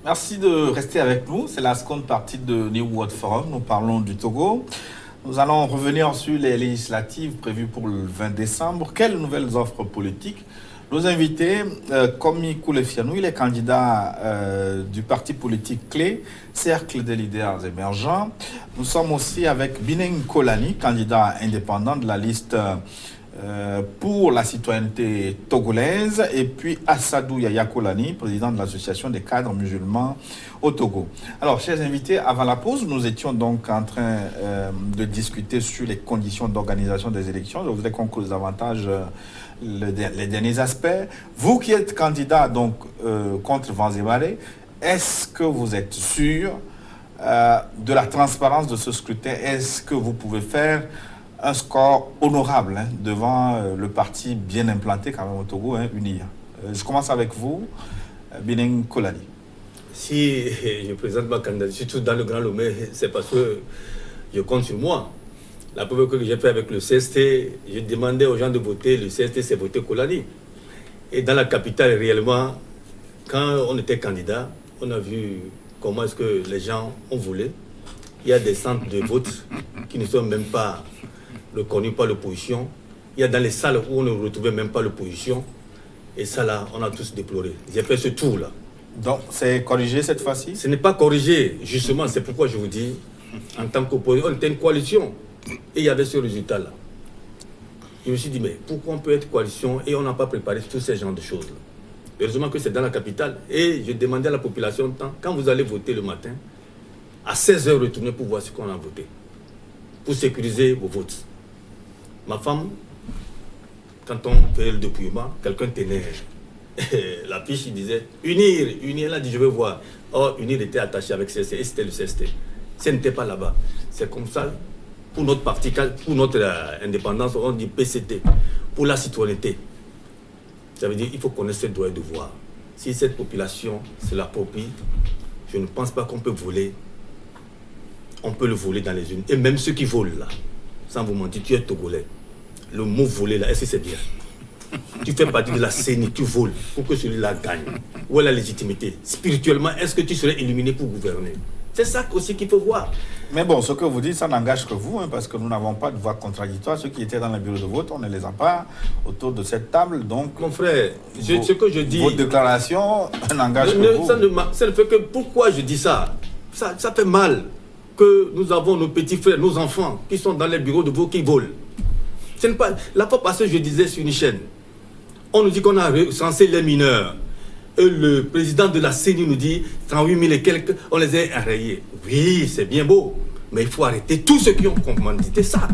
Merci de rester avec nous. C'est la seconde partie de New World Forum. Nous parlons du Togo. Nous allons revenir sur les législatives prévues pour le 20 décembre. Quelles nouvelles offres politiques? Nos invités, Komi Koulefianou, il est candidat du parti politique clé, Cercle des leaders émergents. Nous sommes aussi avec Bineng Kolani, candidat indépendant de la liste pour la citoyenneté togolaise, et puis Assadou Yaya Kolani, président de l'association des cadres musulmans au Togo. Alors, chers invités, avant la pause, nous étions donc en train de discuter sur les conditions d'organisation des élections. Je voudrais qu'on cause davantage les derniers aspects. Vous qui êtes candidat donc contre Vanzemare, est-ce que vous êtes sûr de la transparence de ce scrutin? Est-ce que vous pouvez faire un score honorable devant le parti bien implanté quand même au Togo, UNIR? Je commence avec vous, Bineng Kolani. Si je présente ma candidature, surtout dans le Grand Lomé, c'est parce que je compte sur moi. La première fois que j'ai fait avec le CST, je demandais aux gens de voter. Le CST, c'est voter Kolani. Et dans la capitale, réellement, quand on était candidat, on a vu comment est-ce que les gens ont voulu. Il y a des centres de vote qui ne sont même pas reconnus par l'opposition. Il y a dans les salles où on ne retrouvait même pas l'opposition. Et ça, là, on a tous déploré. J'ai fait ce tour-là. Donc, c'est corrigé cette fois-ci? Ce n'est pas corrigé, justement. C'est pourquoi je vous dis, en tant qu'opposition, on était une coalition. Et il y avait ce résultat-là. Je me suis dit, mais pourquoi on peut être coalition et on n'a pas préparé tous ces genres de choses-là? Heureusement que c'est dans la capitale. Et je demandais à la population, quand vous allez voter le matin, à 16h, retournez pour voir ce qu'on a voté. Pour sécuriser vos votes. Ma femme, quand on fait le dépouillement, quelqu'un tenait la fiche, il disait Unir. Unir, elle a dit je veux voir. Or, Unir était attaché avec CST et c'était le CST. Ce n'était pas là-bas. C'est comme ça, pour notre parti, pour notre indépendance, on dit PCT, pour la citoyenneté. Ça veut dire qu'il faut connaître ses droits et devoirs. Si cette population se l'approprie, je ne pense pas qu'on peut voler. On peut le voler dans les urnes. Et même ceux qui volent là, sans vous mentir, tu es Togolais. Le mot voler là, est-ce que c'est bien? Tu fais partie de la CENI, tu voles pour que celui-là gagne. Où est la légitimité? Spirituellement, est-ce que tu serais illuminé pour gouverner? C'est ça aussi qu'il faut voir. Mais bon, ce que vous dites, ça n'engage que vous, parce que nous n'avons pas de voix contradictoire. Ceux qui étaient dans le bureau de vote, on ne les a pas autour de cette table. Donc, mon frère, ce que je dis... Votre déclaration n'engage que vous. Ça ne fait que... Pourquoi je dis ça? Ça fait mal que nous avons nos petits frères, nos enfants, qui sont dans les bureaux de vote, qui volent. Ce n'est pas... La fois passée, je disais sur une chaîne, on nous dit qu'on a recensé les mineurs. Et le président de la CENI nous dit 108 000 et quelques, on les a enrayés. Oui, c'est bien beau, mais il faut arrêter tous ceux qui ont commandité ça.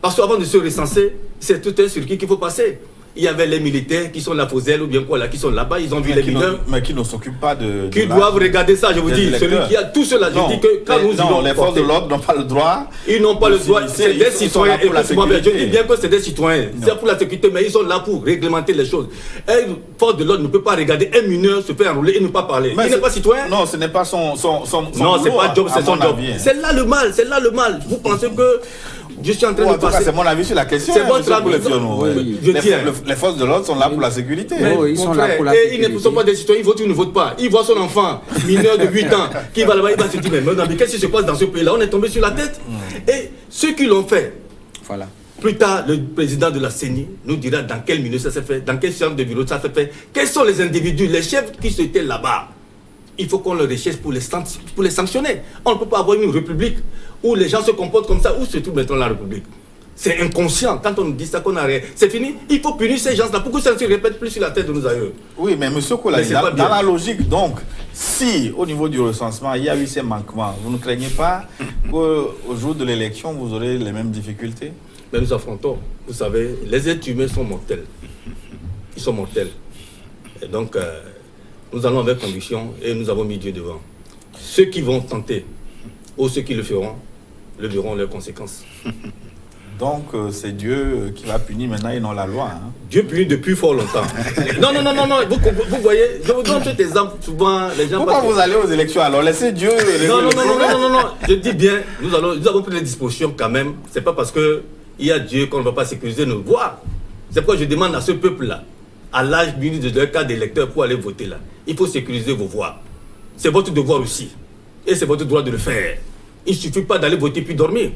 Parce qu'avant de se recenser, c'est tout un circuit qu'il faut passer. Il y avait les militaires qui sont là pour zèle ou bien quoi là, qui sont là-bas, ils ont vu les mineurs. Mais qui ne s'occupent pas de... Qui doivent regarder ça, je vous dis. Celui qui a tout cela, je dis que quand nous non, les forces de l'ordre n'ont pas le droit. Ils n'ont pas le droit, c'est des citoyens. Je dis bien que c'est des citoyens. C'est pour la sécurité, mais ils sont là pour réglementer les choses. Et une force de l'ordre ne peut pas regarder un mineur se faire enrouler et ne pas parler. Il n'est pas citoyen. Non, ce n'est pas son non, c'est pas job, c'est son job. C'est là le mal, c'est là le mal. Vous pensez que... Je suis en train de passer. C'est mon avis sur la question. C'est votre avis. Les forces de l'ordre sont là pour la sécurité. Ils sont là pour la sécurité. Ils ne sont pas des citoyens, ils votent ou ne votent pas. Ils voient son enfant, mineur de 8 ans, qui va là-bas, il va se dire, mais qu'est-ce qui se passe dans ce pays-là? On est tombé sur la tête. Et ceux qui l'ont fait, voilà. Plus tard, le président de la CENI nous dira dans quel milieu ça s'est fait, dans quel centre de bureau ça s'est fait, quels sont les individus, les chefs qui étaient là-bas. Il faut qu'on le recherche pour les sanctionner. On ne peut pas avoir une république où les gens se comportent comme ça, où se trouve maintenant la république. C'est inconscient. Quand on nous dit ça, qu'on a rien, c'est fini. Il faut punir ces gens-là pour que ça ne se répète plus sur la tête de nos aïeux. Oui, mais M. Kolani, dans la logique, donc, si au niveau du recensement, il y a eu ces manquements, vous ne craignez pas qu'au jour de l'élection, vous aurez les mêmes difficultés? Mais nous affrontons. Vous savez, les êtres humains sont mortels. Ils sont mortels. Et donc... nous allons avec conviction et nous avons mis Dieu devant. Ceux qui vont tenter, ou ceux qui le feront, le verront leurs conséquences. Donc c'est Dieu qui va punir maintenant et non la loi. Dieu punit depuis fort longtemps. non, vous voyez, je vous donne cet exemple souvent. Les gens pourquoi vous allez aux élections alors? Laissez Dieu... Non, je dis bien, nous avons pris des dispositions quand même. C'est pas parce qu'il y a Dieu qu'on ne va pas sécuriser nos voix. C'est pourquoi je demande à ce peuple-là, à l'âge de leur cas d'électeur pour aller voter là. Il faut sécuriser vos voix. C'est votre devoir aussi. Et c'est votre droit de le faire. Il ne suffit pas d'aller voter puis dormir.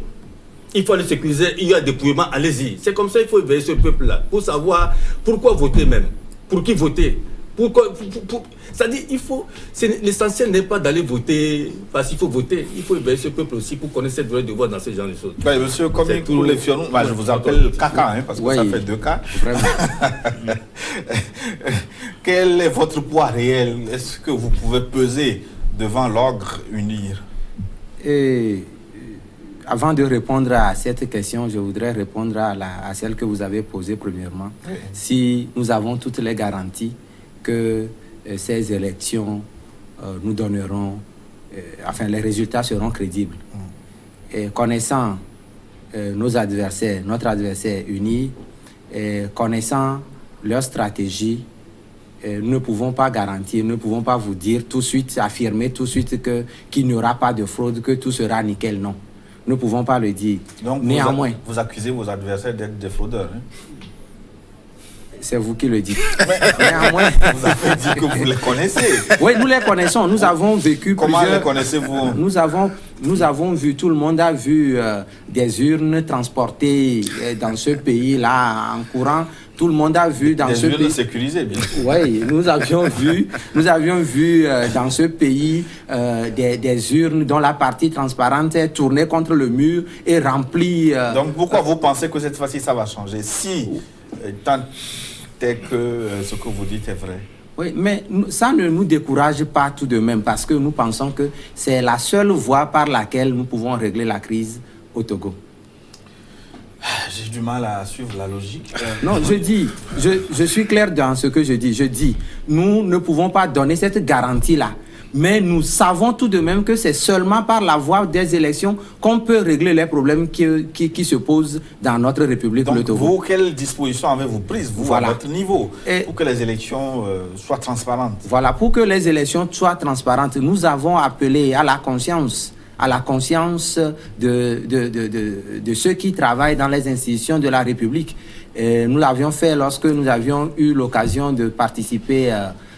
Il faut aller sécuriser, il y a des dépouillement, allez-y. C'est comme ça qu'il faut éveiller ce peuple-là, pour savoir pourquoi voter même, pour qui voter. C'est-à-dire, l'essentiel n'est pas d'aller voter parce qu'il faut voter. Il faut éveiller ce peuple aussi pour connaître ses droits et devoirs dans ce genre de choses. Oui, monsieur, comme pour les Fionon, je vous appelle Kaka, parce que ça fait 2 cas. Quel est votre poids réel? Est-ce que vous pouvez peser devant l'ogre unir? Avant de répondre à cette question, je voudrais répondre à celle que vous avez posée premièrement. Oui. Si nous avons toutes les garanties que ces élections nous donneront, les résultats seront crédibles. Et connaissant notre adversaire uni, connaissant leur stratégie, nous ne pouvons pas garantir, nous ne pouvons pas vous dire tout de suite, affirmer tout de suite qu'il n'y aura pas de fraude, que tout sera nickel, non. Nous ne pouvons pas le dire. Donc, néanmoins, vous accusez vos adversaires d'être des fraudeurs. Hein? C'est vous qui le dites. Néanmoins, vous avez dit que vous les connaissez. Oui, nous les connaissons. Nous avons vécu Comment les connaissez-vous? Nous avons vu, tout le monde a vu des urnes transportées dans ce pays-là en courant. Tout le monde a vu dans ce pays. Des urnes sécurisées, bien sûr. Oui, nous avions vu dans ce pays des urnes dont la partie transparente est tournée contre le mur et remplie. Donc pourquoi vous pensez que cette fois-ci ça va changer? Si tant est que ce que vous dites est vrai. Oui, mais ça ne nous décourage pas tout de même parce que nous pensons que c'est la seule voie par laquelle nous pouvons régler la crise au Togo. J'ai du mal à suivre la logique. Non, je suis clair dans ce que je dis. Je dis, nous ne pouvons pas donner cette garantie-là. Mais nous savons tout de même que c'est seulement par la voie des élections qu'on peut régler les problèmes qui se posent dans notre République, le Togo. Vous, quelles dispositions avez-vous prises, vous, à votre niveau, pour que les élections soient transparentes? Voilà, pour que les élections soient transparentes, nous avons appelé à la conscience de ceux qui travaillent dans les institutions de la République. Nous l'avions fait lorsque nous avions eu l'occasion de participer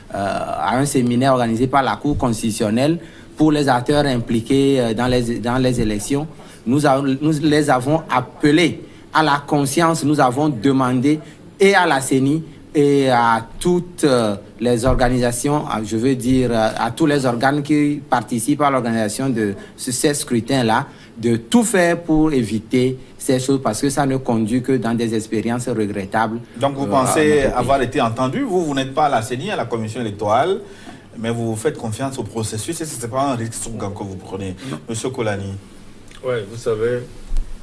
à un séminaire organisé par la Cour constitutionnelle pour les acteurs impliqués dans les élections. Nous les avons appelés à la conscience, nous avons demandé et à la CENI et à toutes les organisations, je veux dire à tous les organes qui participent à l'organisation de ces scrutins-là, de tout faire pour éviter ces choses parce que ça ne conduit que dans des expériences regrettables. Donc vous pensez avoir été entendu? Vous n'êtes pas à la CENI, à la commission électorale, mais vous faites confiance au processus et ce n'est pas un risque que vous prenez. Monsieur Kolani. Oui, vous savez...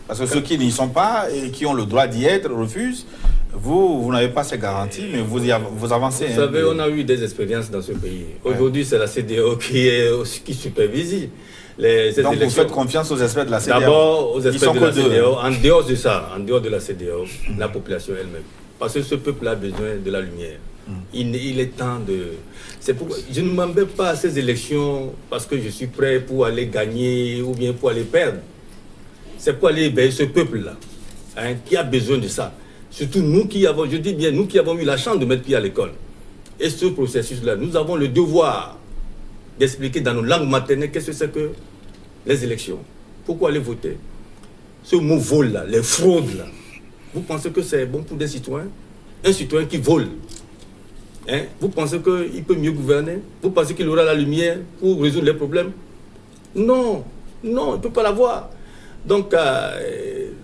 Parce que ceux qui n'y sont pas et qui ont le droit d'y être refusent. Vous n'avez pas ces garanties, mais vous avancez. Vous savez, on a eu des expériences dans ce pays. Aujourd'hui, c'est la CEDEAO qui supervise les Donc élections. Vous faites confiance aux experts de la CEDEAO? D'abord aux experts de la CEDEAO. En dehors de ça, en dehors de la CEDEAO, la population elle-même. Parce que ce peuple a besoin de la lumière. Il est temps de... C'est pourquoi je ne m'embête pas à ces élections parce que je suis prêt pour aller gagner ou bien pour aller perdre. C'est pour aller éveiller ce peuple-là, qui a besoin de ça. Surtout nous qui avons, je dis bien, nous qui avons eu la chance de mettre pied à l'école. Et ce processus-là, nous avons le devoir d'expliquer dans nos langues maternelles qu'est-ce que c'est que les élections. Pourquoi aller voter? Ce mot vol-là, les fraudes-là, vous pensez que c'est bon pour des citoyens? Un citoyen qui vole, vous pensez qu'il peut mieux gouverner? Vous pensez qu'il aura la lumière pour résoudre les problèmes? Non, non, il ne peut pas l'avoir. Donc,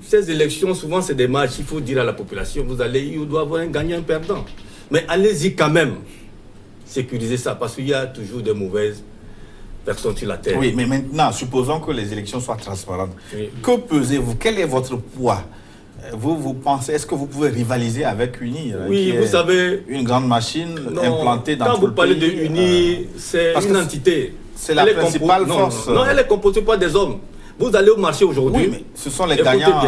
ces élections, souvent, c'est des matchs. Il faut dire à la population, il doit avoir un gagnant, un perdant. Mais allez-y quand même, sécuriser ça, parce qu'il y a toujours des mauvaises personnes sur la terre. Oui, mais maintenant, supposons que les élections soient transparentes. Oui. Que pesez-vous? Quel est votre poids? Vous pensez, est-ce que vous pouvez rivaliser avec UNI? Oui, vous savez... Une grande machine implantée dans tout le pays. Quand vous parlez de UNI, c'est une entité. C'est la principale force. Non, elle est composée par des hommes. Vous allez au marché aujourd'hui. Oui, mais ce sont les gagnants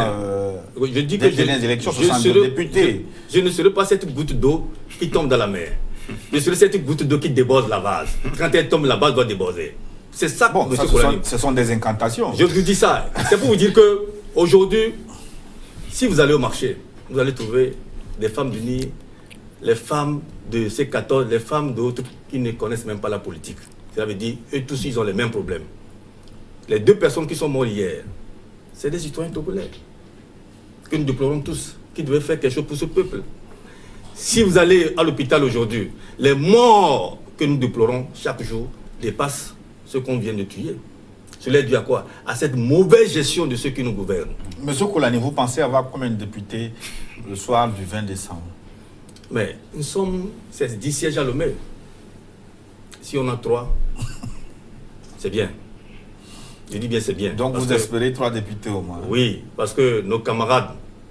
je dis que des élections, ce sont des députés. Je ne serai pas cette goutte d'eau qui tombe dans la mer. Je serai cette goutte d'eau qui déborde la vase. Quand elle tombe, la vase doit déborder. C'est ça, bon, ce sont des incantations. Je vous dis ça. C'est pour vous dire qu'aujourd'hui, si vous allez au marché, vous allez trouver des femmes d'UNI, les femmes de C14, les femmes d'autres qui ne connaissent même pas la politique. Ça veut dire eux tous, ils ont les mêmes problèmes. Les 2 personnes qui sont mortes hier, c'est des citoyens togolais que nous déplorons tous, qui devaient faire quelque chose pour ce peuple. Si vous allez à l'hôpital aujourd'hui, les morts que nous déplorons chaque jour dépassent ce qu'on vient de tuer. Cela est dû à quoi? À cette mauvaise gestion de ceux qui nous gouvernent. Monsieur Kolani, vous pensez avoir combien de députés le soir du 20 décembre? Mais nous sommes 10 sièges à Lomé. Si on a 3, c'est bien. Je dis bien c'est bien. Donc vous espérez 3 députés au moins? Oui, parce que nos camarades,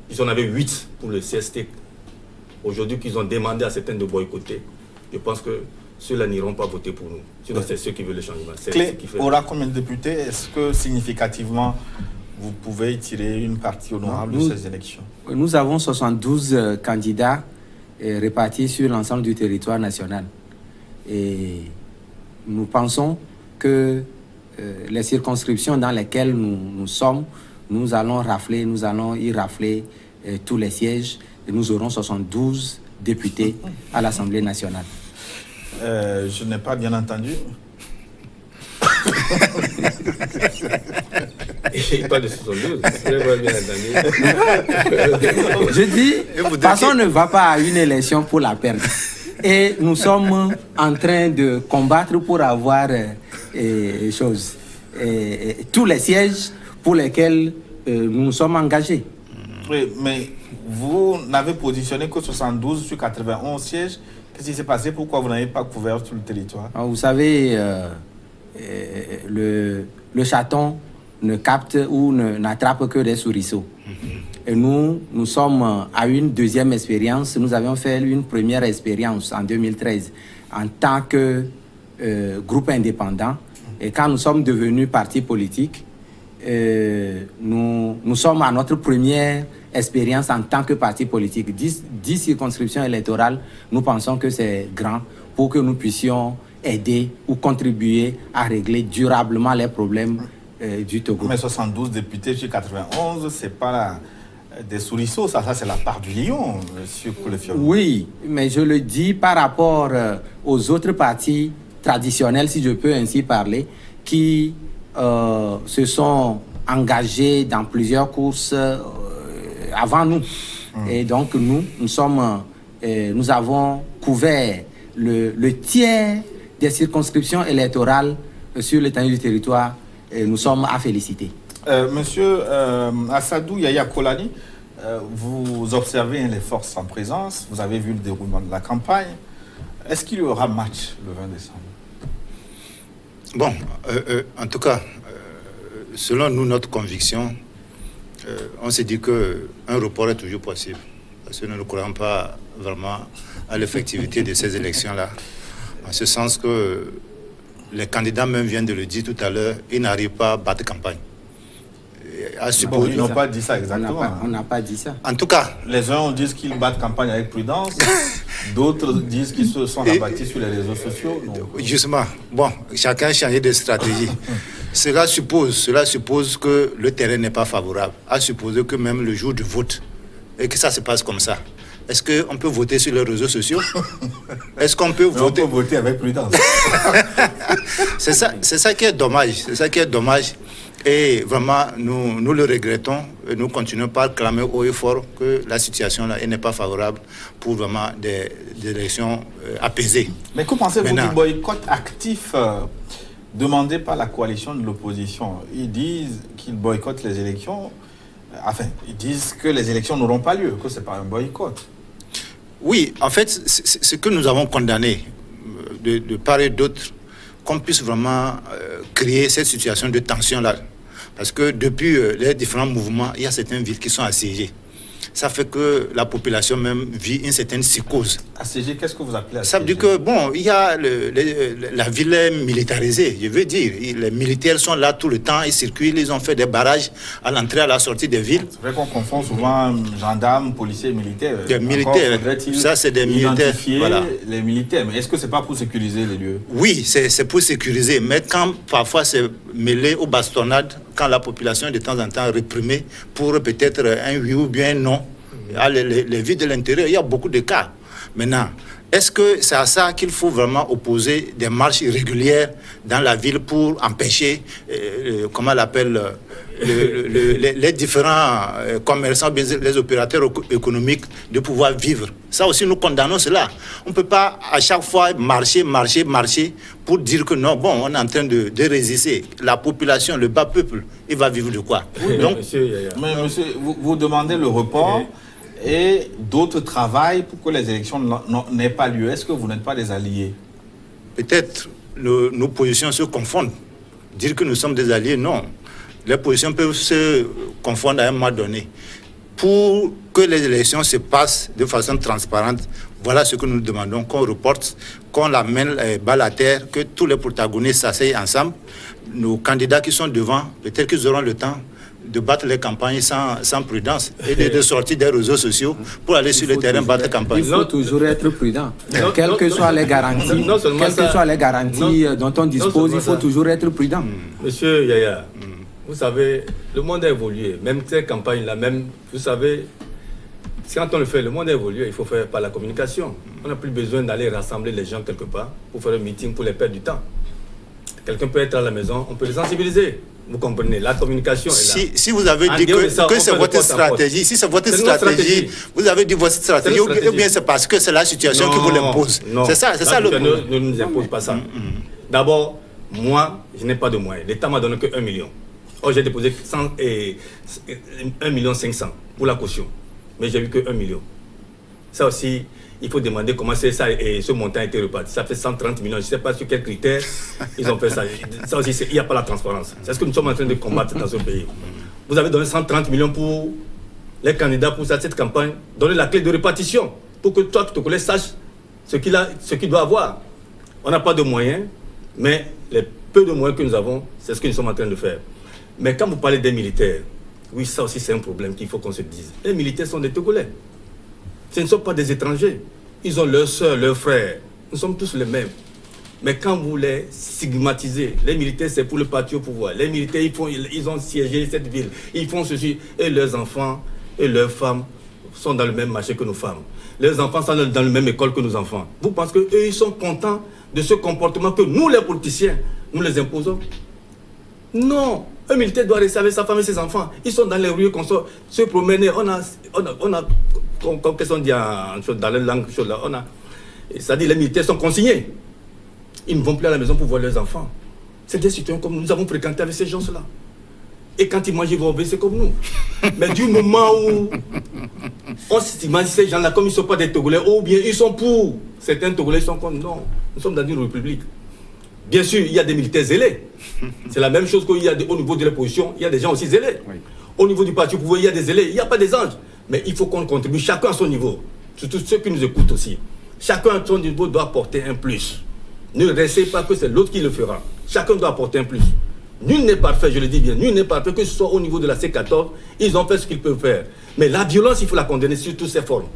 ils en avaient 8 pour le CST. Aujourd'hui qu'ils ont demandé à certains de boycotter, je pense que ceux-là n'iront pas voter pour nous. Sinon c'est ceux qui veulent le changement. Clé aura combien de députés? Est-ce que significativement vous pouvez tirer une partie honorable de ces élections? Nous avons 72 candidats répartis sur l'ensemble du territoire national. Et nous pensons que les circonscriptions dans lesquelles nous sommes, nous allons y rafler tous les sièges et nous aurons 72 députés à l'Assemblée nationale. Je n'ai pas bien entendu. Il parle de 72. Je n'ai pas bien entendu. Je dis, parce qu'on ne va pas à une élection pour la perdre. Et nous sommes en train de combattre pour avoir tous les sièges pour lesquels nous nous sommes engagés. Oui, mais vous n'avez positionné que 72 sur 91 sièges. Qu'est-ce qui s'est passé? Pourquoi vous n'avez pas couvert tout le territoire? Alors, vous savez, le chaton ne capte ou n'attrape que des souriceaux. Et nous sommes à une deuxième expérience. Nous avions fait une première expérience en 2013 en tant que groupe indépendant. Et quand nous sommes devenus parti politique, nous sommes à notre première expérience en tant que parti politique. 10 circonscriptions électorales, nous pensons que c'est grand pour que nous puissions aider ou contribuer à régler durablement les problèmes du Togo. Mais 72 députés sur 91, c'est pas des souriceaux, ça c'est la part du lion, monsieur Koulefion. Oui, mais je le dis par rapport aux autres partis traditionnels, si je peux ainsi parler, qui se sont engagés dans plusieurs courses avant nous. Et donc nous avons couvert le tiers des circonscriptions électorales sur l'étendue du territoire. Et nous sommes à féliciter. Monsieur Assadou Yaya Kolani, vous observez les forces en présence, vous avez vu le déroulement de la campagne. Est-ce qu'il y aura match le 20 décembre? Bon, en tout cas, selon nous, notre conviction, on s'est dit qu'un report est toujours possible. Parce que nous ne croyons pas vraiment à l'effectivité de ces élections-là. En ce sens que les candidats même viennent de le dire tout à l'heure, ils n'arrivent pas à battre campagne. Bon, ils n'ont pas dit ça exactement. On n'a pas dit ça. En tout cas, les uns disent qu'ils battent campagne avec prudence, d'autres disent qu'ils se sont rabattus sur les réseaux sociaux. Donc... Justement, bon, chacun a changé de stratégie. Cela suppose que le terrain n'est pas favorable, à supposer que même le jour du vote, et que ça se passe comme ça. Est-ce qu'on peut voter sur les réseaux sociaux? Est-ce qu'on peut voter? On peut voter avec prudence. C'est ça qui est dommage. C'est ça qui est dommage. Et vraiment, nous le regrettons. Et nous continuons par clamer haut et fort que la situation là n'est pas favorable pour vraiment des élections apaisées. Mais que pensez-vous du boycott actif demandé par la coalition de l'opposition? Ils disent qu'ils boycottent les élections. Enfin, ils disent que les élections n'auront pas lieu, que ce n'est pas un boycott. Oui, en fait, ce que nous avons condamné de part et d'autre, qu'on puisse vraiment créer cette situation de tension-là. Parce que depuis les différents mouvements, il y a certaines villes qui sont assiégées. Ça fait que la population même vit une certaine psychose. Assiégée, qu'est-ce que vous appelez assiégée? Ça veut dire que, bon, il y a la ville est militarisée, je veux dire. Les militaires sont là tout le temps, ils circulent, ils ont fait des barrages à l'entrée et à la sortie des villes. C'est vrai qu'on confond souvent gendarmes, policiers, militaires. Des militaires, ça c'est des militaires. Voilà. Les militaires, mais est-ce que c'est pas pour sécuriser les lieux? Oui, c'est pour sécuriser, mais quand parfois c'est mêlé aux bastonnades, quand la population est de temps en temps réprimée pour peut-être un oui ou bien un non, les villes de l'intérieur, il y a beaucoup de cas. Maintenant, est-ce que c'est à ça qu'il faut vraiment opposer des marches irrégulières dans la ville pour empêcher, comment on l'appelle, les différents commerçants, les opérateurs économiques de pouvoir vivre? Ça aussi, nous condamnons cela. On ne peut pas à chaque fois marcher pour dire que non, bon, on est en train de résister. La population, le bas peuple, il va vivre de quoi? Oui, donc, monsieur, vous demandez le report et d'autres travaillent pour que les élections n'aient pas lieu. Est-ce que vous n'êtes pas des alliés? Peut-être nos positions se confondent. Dire que nous sommes des alliés, non. Les positions peuvent se confondre à un moment donné. Pour que les élections se passent de façon transparente, voilà ce que nous demandons, qu'on reporte, qu'on l'amène balle à terre, que tous les protagonistes s'asseyent ensemble. Nos candidats qui sont devant, peut-être qu'ils auront le temps de battre les campagnes sans prudence et de sortir des réseaux sociaux pour aller sur le terrain battre campagne. Il faut toujours être prudent. Quelles que soient les garanties, dont on dispose, il faut toujours être prudent. Monsieur Yaya, vous savez, le monde a évolué. Même ces campagnes-là, vous savez, quand on le fait, le monde a évolué, il faut faire par la communication. On n'a plus besoin d'aller rassembler les gens quelque part pour faire un meeting, pour les perdre du temps. Quelqu'un peut être à la maison, on peut les sensibiliser. Vous comprenez, la communication est là. Si vous avez dit que c'est votre stratégie, si c'est votre stratégie, vous avez dit votre stratégie, ou bien c'est parce que c'est la situation qui vous l'impose. C'est ça le problème. Ne nous impose pas ça. D'abord, moi, je n'ai pas de moyens. L'État m'a donné que 1 million. Or, j'ai déposé 1,5 million pour la caution. Mais j'ai vu que 1 million. Ça aussi, il faut demander comment c'est ça et ce montant a été reparti. Ça fait 130 millions. Je ne sais pas sur quels critères ils ont fait ça. Ça aussi, il n'y a pas la transparence. C'est ce que nous sommes en train de combattre dans ce pays. Vous avez donné 130 millions pour les candidats pour cette campagne. Donnez la clé de répartition pour que toi, ton collègue sache ce qu'il doit avoir. On n'a pas de moyens, mais les peu de moyens que nous avons, c'est ce que nous sommes en train de faire. Mais quand vous parlez des militaires, oui, ça aussi c'est un problème qu'il faut qu'on se dise. Les militaires sont des Togolais. Ce ne sont pas des étrangers. Ils ont leurs soeurs, leurs frères. Nous sommes tous les mêmes. Mais quand vous les stigmatisez, les militaires, c'est pour le parti au pouvoir. Les militaires, ils ont siégé cette ville. Ils font ceci. Et leurs enfants et leurs femmes sont dans le même marché que nos femmes. Leurs enfants sont dans la même école que nos enfants. Vous pensez qu'eux, ils sont contents de ce comportement que nous, les politiciens, nous les imposons? Non. Un militaire doit rester avec sa femme et ses enfants. Ils sont dans les rues, se promener. On a comme qu'est-ce qu'on dit dans les langues, c'est-à-dire les militaires sont consignés. Ils ne vont plus à la maison pour voir leurs enfants. C'est des citoyens comme nous avons fréquenté avec ces gens-là. Et quand ils mangent, ils vont obéir, c'est comme nous. Mais du moment où on stigmatise ces gens-là comme ils ne sont pas des Togolais, ou bien ils sont pour. Certains Togolais sont comme non. Nous sommes dans une république. Bien sûr, il y a des militaires zélés. C'est la même chose qu'il y a au niveau de l'opposition, il y a des gens aussi zélés. Oui. Au niveau du parti au pouvoir, il y a des zélés, il n'y a pas des anges. Mais il faut qu'on contribue, chacun à son niveau. Surtout ceux qui nous écoutent aussi. Chacun à son niveau doit apporter un plus. Ne restez pas que c'est l'autre qui le fera. Chacun doit apporter un plus. Nul n'est parfait, je le dis bien. Nul n'est parfait, que ce soit au niveau de la C14, ils ont fait ce qu'ils peuvent faire. Mais la violence, il faut la condamner sur toutes ses formes.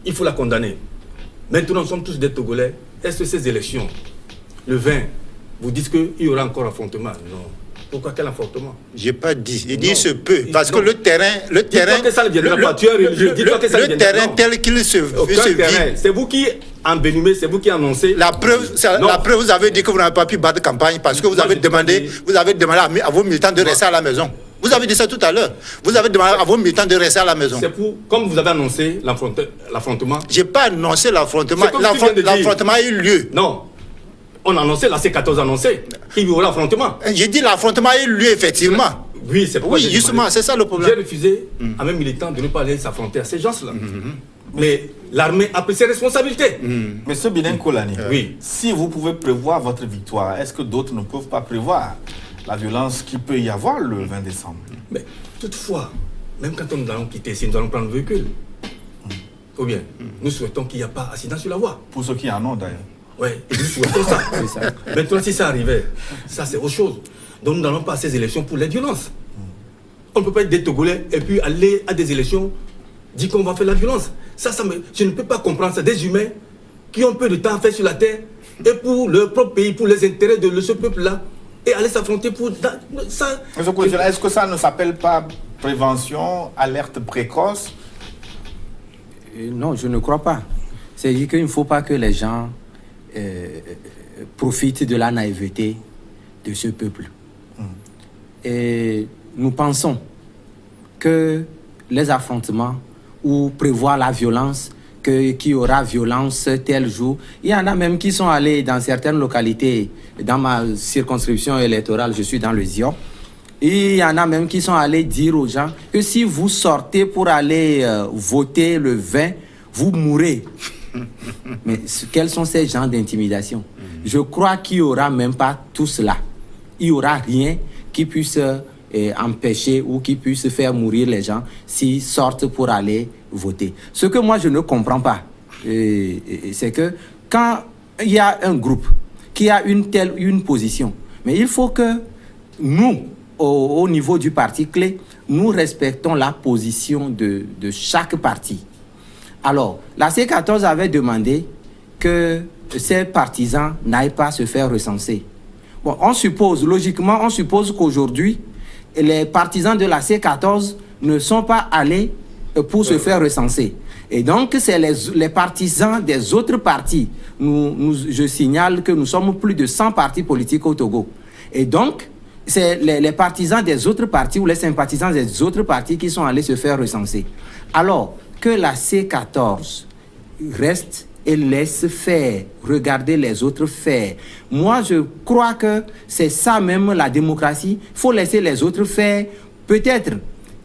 Il faut la condamner. Maintenant, nous sommes tous des Togolais. Est-ce que ces élections, le 20, vous dites qu'il y aura encore affrontement? Non. Pourquoi quel affrontement? Je n'ai pas dit. Il dit se peut. Parce que le terrain tel qu'il se vit. C'est vous qui envenimez, c'est vous qui annoncez. La preuve, vous avez dit que vous n'avez pas pu battre campagne parce que vous avez demandé à vos militants de rester à la maison. Vous avez dit ça tout à l'heure. Vous avez demandé à vos militants de rester à la maison. C'est pour, comme vous avez annoncé l'affrontement. Je n'ai pas annoncé l'affrontement. L'affrontement a eu lieu. Non. On a annoncé, la C14 a annoncé qu'il y aura l'affrontement. J'ai dit l'affrontement a eu lieu, effectivement. Oui, c'est pourquoi justement, c'est ça le problème. J'ai refusé à mes militants de ne pas aller s'affronter à ces gens-là. Mais l'armée a pris ses responsabilités. Monsieur Binen Kolani, oui. Si vous pouvez prévoir votre victoire, est-ce que d'autres ne peuvent pas prévoir la violence qu'il peut y avoir le 20 décembre? Mais toutefois, même quand nous allons quitter ici, nous allons prendre le véhicule. Ou bien, nous souhaitons qu'il n'y ait pas d'accident sur la voie. Pour ceux qui en ont d'ailleurs. Oui, nous souhaitons ça. Maintenant, si ça arrivait, ça c'est autre chose. Donc nous n'allons pas à ces élections pour les violences. On ne peut pas être des Togolais et puis aller à des élections, dire qu'on va faire la violence. Je ne peux pas comprendre ça. Des humains qui ont peu de temps à faire sur la terre et pour leur propre pays, pour les intérêts de ce peuple-là, et aller s'affronter pour ça. Est-ce que ça ne s'appelle pas prévention, alerte précoce? Non, je ne crois pas. C'est-à-dire qu'il ne faut pas que les gens profitent de la naïveté de ce peuple. Et nous pensons que les affrontements ou prévoir la violence, qu'il y aura violence tel jour. Il y en a même qui sont allés dans certaines localités, dans ma circonscription électorale, je suis dans le Zion. Et il y en a même qui sont allés dire aux gens que si vous sortez pour aller voter le 20, vous mourrez. Mais quels sont ces genres d'intimidation? Je crois qu'il n'y aura même pas tout cela. Il n'y aura rien qui puisse empêcher ou qui puisse faire mourir les gens s'ils sortent pour aller voter. Ce que moi je ne comprends pas, c'est que quand il y a un groupe qui a une position, mais il faut que nous, au niveau du parti clé, nous respectons la position de chaque parti. Alors, la C14 avait demandé que ces partisans n'aillent pas se faire recenser. Bon, logiquement, on suppose qu'aujourd'hui, les partisans de la C14 ne sont pas allés pour se faire recenser. Et donc, c'est les partisans des autres partis. Je signale que nous sommes plus de 100 partis politiques au Togo. Et donc, c'est les partisans des autres partis ou les sympathisants des autres partis qui sont allés se faire recenser. Alors, que la C14 reste et laisse faire, regarder les autres faire. Moi, je crois que c'est ça même la démocratie. Il faut laisser les autres faire. Peut-être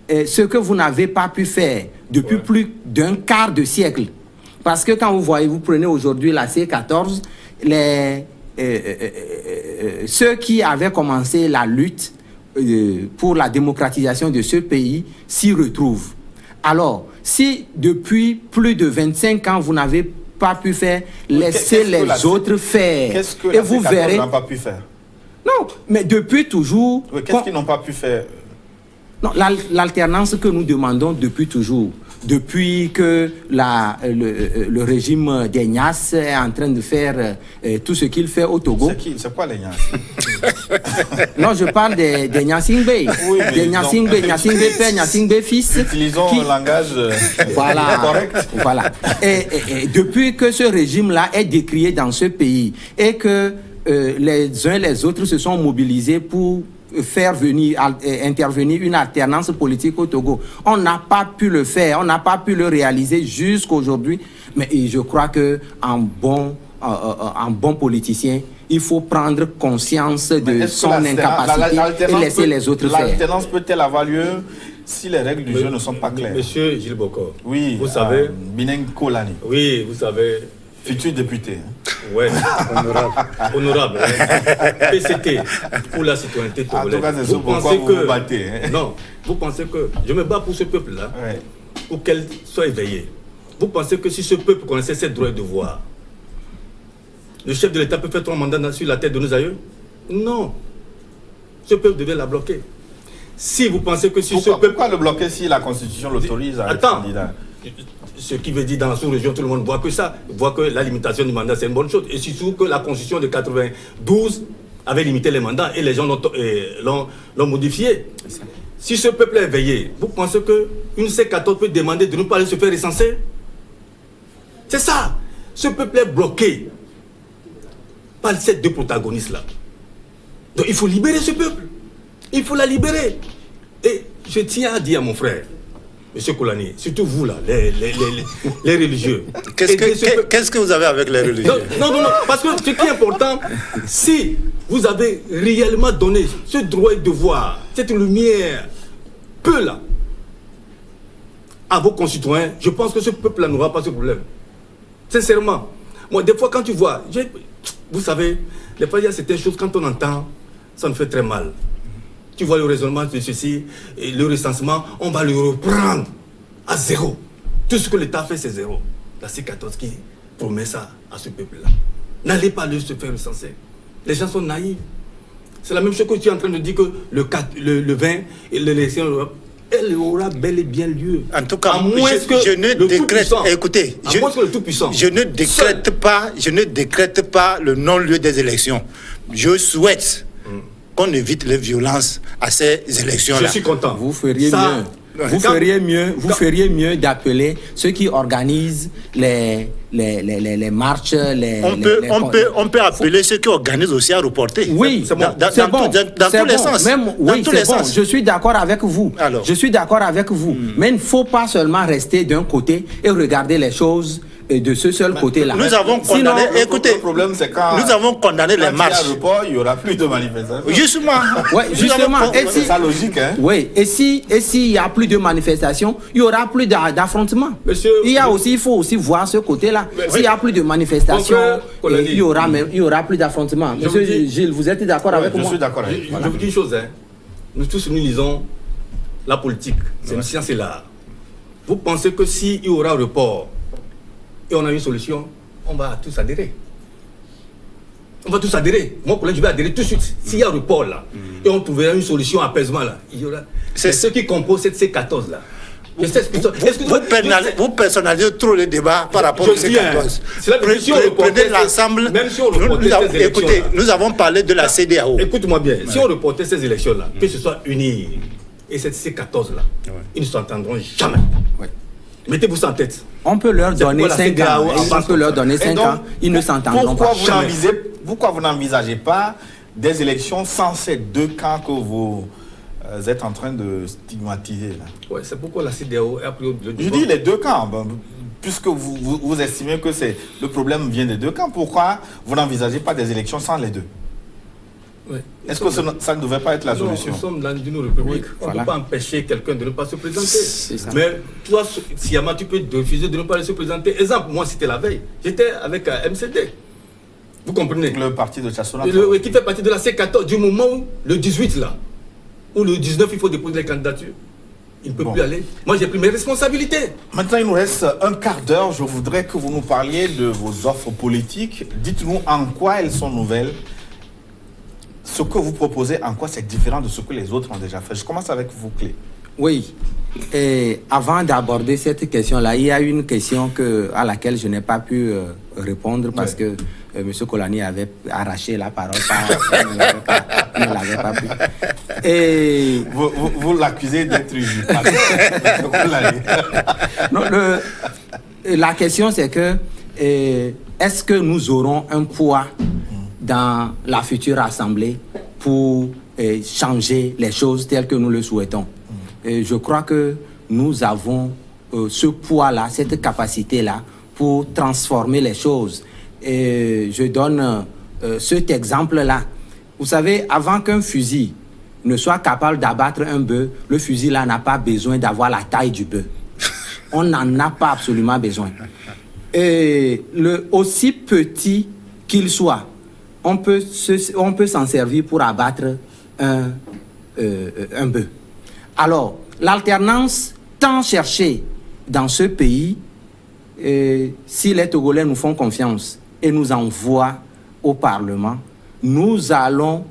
ce que vous n'avez pas pu faire depuis plus d'un quart de siècle. Parce que quand vous prenez aujourd'hui la C14, ceux qui avaient commencé la lutte pour la démocratisation de ce pays s'y retrouvent. Alors, si depuis plus de 25 ans, vous n'avez pas pu faire, laissez les autres faire. Qu'est-ce que la C14 n'a pas pu faire? Non, mais depuis toujours... Oui, qu'est-ce qu'ils n'ont pas pu faire? Non, l'alternance que nous demandons depuis toujours, depuis que le régime des Nias est en train de faire tout ce qu'il fait au Togo. C'est quoi les Nias? Non, je parle des Nyasingbe. Oui, des Nyasingbe père, Nyasingbe fils. Utilisons un langage correct. Voilà. Et depuis que ce régime-là est décrié dans ce pays et que les uns et les autres se sont mobilisés pour faire intervenir une alternance politique au Togo. On n'a pas pu le faire, on n'a pas pu le réaliser jusqu'aujourd'hui. Mais je crois qu'en bon politicien, il faut prendre conscience de son incapacité et laisser les autres faire. L'alternance peut-elle avoir lieu si les règles du jeu ne sont pas claires? Monsieur Gilles Bokor, oui, vous savez... Bineng Kolani. Oui, vous savez... Futur député. Ouais, honorable. PCT, pour la citoyenneté togolaise. En tout cas, c'est pourquoi vous vous battez. Non, vous pensez que je me bats pour ce peuple-là, pour qu'elle soit éveillée. Vous pensez que si ce peuple connaissait ses droits et devoirs, le chef de l'État peut faire 3 mandats sur la tête de nos aïeux? Non. Ce peuple devait la bloquer. Si vous pensez que si ce peuple... Pourquoi le bloquer si la Constitution l'autorise à être candidat? Ce qui veut dire dans la sous-région, tout le monde voit que ça, voit que la limitation du mandat, c'est une bonne chose. Et surtout que la Constitution de 92 avait limité les mandats et les gens l'ont modifié. Si ce peuple est éveillé, vous pensez qu'une C14 peut demander de ne pas aller se faire recenser? C'est ça. Ce peuple est bloqué par ces 2 protagonistes-là. Donc il faut libérer ce peuple. Il faut la libérer. Et je tiens à dire à mon frère, Monsieur Kolani, surtout vous là, les religieux. Qu'est-ce que vous avez avec les religieux? Non, parce que ce qui est important, si vous avez réellement donné ce droit et devoir, cette lumière, peu là, à vos concitoyens, je pense que ce peuple-là n'aura pas ce problème. Sincèrement. Moi, des fois, quand tu vois, vous savez, des fois, il y a certaines choses, quand on entend, ça nous fait très mal. Tu vois le raisonnement de ceci, et le recensement, on va le reprendre à 0. Tout ce que l'État fait, c'est 0. La C14 qui promet ça à ce peuple-là. N'allez pas se faire recenser. Les gens sont naïfs. C'est la même chose que tu es en train de dire que le 20 et l'élection, elle aura bel et bien lieu. En tout cas, je ne décrète. Écoutez, je ne décrète pas le non-lieu des élections. Je souhaite qu'on évite les violences à ces élections-là. Je suis content. Vous feriez mieux. Vous feriez mieux d'appeler ceux qui organisent les marches, on peut appeler ceux qui organisent aussi à reporter. Oui, c'est bon. Dans tous les sens. Oui, c'est bon. Je suis d'accord avec vous. Alors. Je suis d'accord avec vous. Mais il ne faut pas seulement rester d'un côté et regarder les choses de ce seul côté-là. Nous avons condamné, écoutez, le problème, c'est quand nous avons condamné les marches. Il n'y aura plus de manifestations. Justement. Ouais, justement. C'est ça logique, hein? Oui, et s'il n'y a plus de manifestations, il n'y aura plus d'affrontements. Il faut aussi voir ce côté-là. S'il n'y a plus de manifestations, il y aura plus d'affrontements. Monsieur Gilles, vous êtes d'accord avec moi? Je suis d'accord avec vous. Je vous dis une chose, hein. Nous tous, nous lisons la politique. C'est une science et l'art. Vous pensez que s'il y aura report et on a une solution, on va tous adhérer. On va tous adhérer. Moi, pour je vais adhérer tout de suite. S'il y a un report là, et on trouvera une solution, apaisement là, il y aura. C'est ceux qui composent cette C14 là. Vous personnalisez trop le débat par rapport au C14. Prenez l'ensemble. Même si on reportait ces élections. Écoutez, nous avons parlé de la CEDEAO. Écoute-moi bien. Si on reportait ces élections là, que ce soit unis et cette C14 là, ils ne s'entendront jamais. Ouais. Mettez-vous ça en tête. On peut leur donner 5 ans. On peut leur donner 5 ans. Ils ne s'entendront pas. Pourquoi vous n'envisagez pas des élections sans ces deux camps que vous êtes en train de stigmatiser là? Ouais, c'est pourquoi la CEDEAO a pris le... Je dis les deux camps. Puisque vous estimez que le problème vient des deux camps, pourquoi vous n'envisagez pas des élections sans les deux? Ouais. Est-ce que ça ne devrait pas être la solution? Nous sommes dans une république. On ne peut pas empêcher quelqu'un de ne pas se présenter. Mais toi, Siama, tu peux refuser de ne pas se présenter. Exemple, moi, c'était la veille. J'étais avec MCD. Vous comprenez? Le parti de Chassona. Qui fait partie de la C14. Du moment où le 18, là, ou le 19, il faut déposer les candidatures. Il ne peut plus aller. Moi, j'ai pris mes responsabilités. Maintenant, il nous reste un quart d'heure. Je voudrais que vous nous parliez de vos offres politiques. Dites-nous en quoi elles sont nouvelles. Ce que vous proposez, en quoi c'est différent de ce que les autres ont déjà fait? Je commence avec vous, Clé. Oui. Et avant d'aborder cette question-là, il y a une question à laquelle je n'ai pas pu répondre parce que M. Kolani avait arraché la parole. Il ne l'avait pas pu. Et... Vous l'accusez d'être usurpateur. Non, la question, c'est que est-ce que nous aurons un poids dans la future assemblée pour changer les choses telles que nous le souhaitons? Et je crois que nous avons ce poids-là, cette capacité-là pour transformer les choses. Et je donne cet exemple-là. Vous savez, avant qu'un fusil ne soit capable d'abattre un bœuf, le fusil-là n'a pas besoin d'avoir la taille du bœuf. On n'en a pas absolument besoin. Et aussi petit qu'il soit, on peut s'en servir pour abattre un bœuf. Alors, l'alternance tant cherchée dans ce pays, si les Togolais nous font confiance et nous envoient au Parlement, nous allons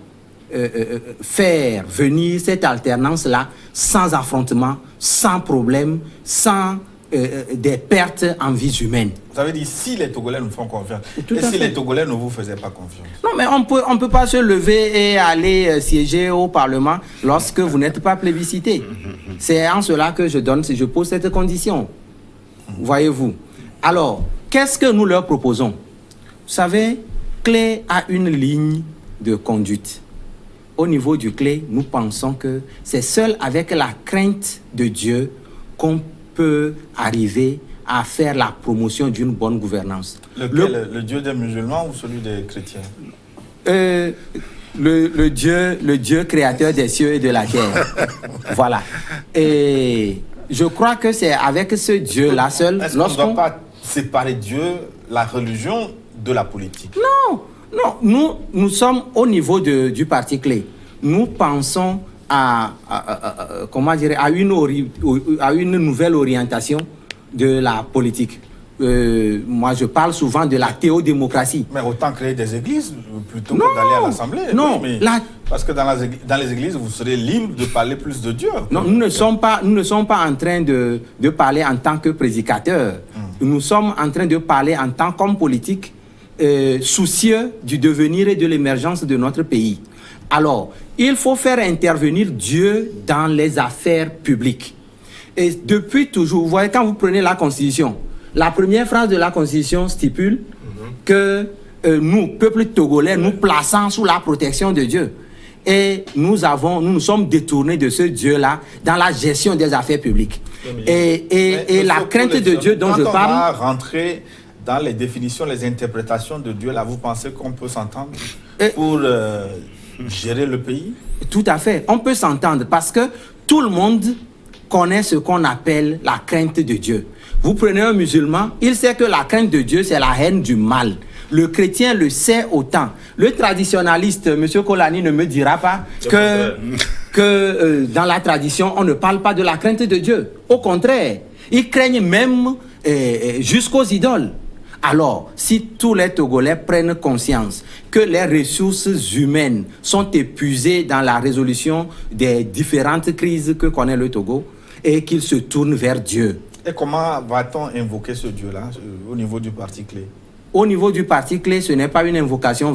faire venir cette alternance-là sans affrontement, sans problème, sans des pertes en vies humaines. Vous avez dit si les Togolais nous font confiance. Et si les Togolais ne vous faisaient pas confiance? Non, mais on peut pas se lever et aller siéger au Parlement lorsque vous n'êtes pas plébiscité. C'est en cela que je pose cette condition. Voyez-vous. Alors, qu'est-ce que nous leur proposons? Vous savez, Clé a une ligne de conduite. Au niveau du Clé, nous pensons que c'est seul avec la crainte de Dieu qu'on peut arriver à faire la promotion d'une bonne gouvernance. Le Dieu des musulmans ou celui des chrétiens? Le Dieu créateur des cieux et de la terre. Voilà. Et je crois que c'est avec ce Dieu-là seul... Est-ce qu'on ne doit pas séparer Dieu, la religion, de la politique? Non, nous sommes au niveau du parti Clé. Nous pensons à une nouvelle orientation de la politique. Moi, je parle souvent de la théodémocratie. Mais autant créer des églises plutôt que d'aller à l'Assemblée. Non, oui, parce que dans les églises, vous serez libre de parler plus de Dieu. Non, nous ne sommes pas en train de parler en tant que prédicateurs. Nous sommes en train de parler en tant qu'hommes politiques soucieux du devenir et de l'émergence de notre pays. Alors, il faut faire intervenir Dieu dans les affaires publiques. Et depuis toujours, vous voyez, quand vous prenez la Constitution, la première phrase de la Constitution stipule que nous, peuple togolais, nous plaçons sous la protection de Dieu. Et nous nous sommes détournés de ce Dieu-là dans la gestion des affaires publiques. Et la crainte de Dieu dont je parle... Quand on va rentrer dans les définitions, les interprétations de Dieu, là, vous pensez qu'on peut s'entendre pour gérer le pays? Tout à fait. On peut s'entendre parce que tout le monde connaît ce qu'on appelle la crainte de Dieu. Vous prenez un musulman, il sait que la crainte de Dieu, c'est la haine du mal. Le chrétien le sait autant. Le traditionnaliste, M. Kolani, ne me dira pas que dans la tradition, on ne parle pas de la crainte de Dieu. Au contraire, ils craignent même jusqu'aux idoles. Alors, si tous les Togolais prennent conscience que les ressources humaines sont épuisées dans la résolution des différentes crises que connaît le Togo et qu'ils se tournent vers Dieu. Et comment va-t-on invoquer ce Dieu-là au niveau du parti clé? Au niveau du parti clé, ce n'est pas une invocation,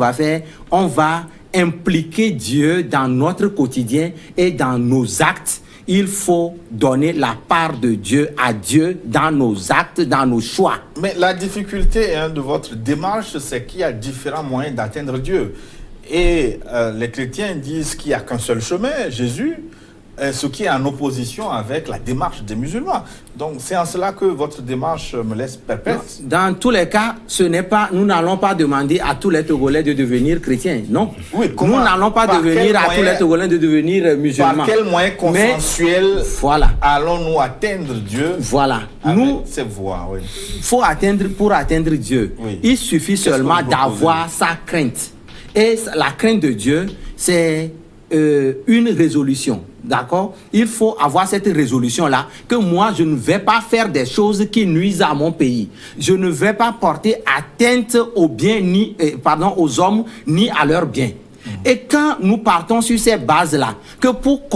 on va impliquer Dieu dans notre quotidien et dans nos actes. Il faut donner la part de Dieu à Dieu dans nos actes, dans nos choix. Mais la difficulté de votre démarche, c'est qu'il y a différents moyens d'atteindre Dieu. Et les chrétiens disent qu'il n'y a qu'un seul chemin, Jésus, ce qui est en opposition avec la démarche des musulmans. Donc c'est en cela que votre démarche me laisse perplexe. Dans tous les cas, nous n'allons pas demander à tous les Togolais de devenir chrétiens, non. Oui, nous n'allons pas demander à tous les Togolais de devenir musulmans. Par quel moyen consensuel allons-nous atteindre Dieu? Voilà. Ces voies, oui. Pour atteindre Dieu, il suffit seulement d'avoir sa crainte. Et la crainte de Dieu, c'est une résolution. D'accord? Il faut avoir cette résolution-là, que moi, je ne vais pas faire des choses qui nuisent à mon pays. Je ne vais pas porter atteinte aux biens, aux hommes, ni à leurs biens. Et quand nous partons sur ces bases-là, que pour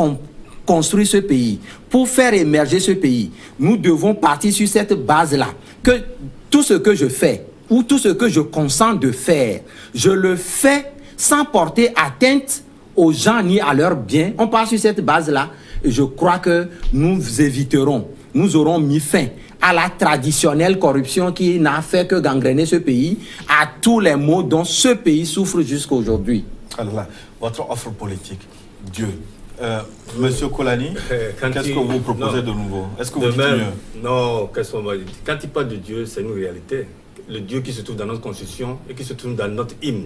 construire ce pays, pour faire émerger ce pays, nous devons partir sur cette base-là, que tout ce que je fais, ou tout ce que je consens de faire, je le fais sans porter atteinte aux gens ni à leurs biens. On part sur cette base-là et je crois que nous aurons mis fin à la traditionnelle corruption qui n'a fait que gangréner ce pays, à tous les maux dont ce pays souffre jusqu'à aujourd'hui. Alors, votre offre politique, Dieu. Monsieur Kolani, qu'est-ce que vous proposez de nouveau? Est-ce que vous dites mieux? Non, qu'est-ce qu'on va dire? Quand il parle de Dieu, c'est une réalité. Le Dieu qui se trouve dans notre constitution et qui se trouve dans notre hymne,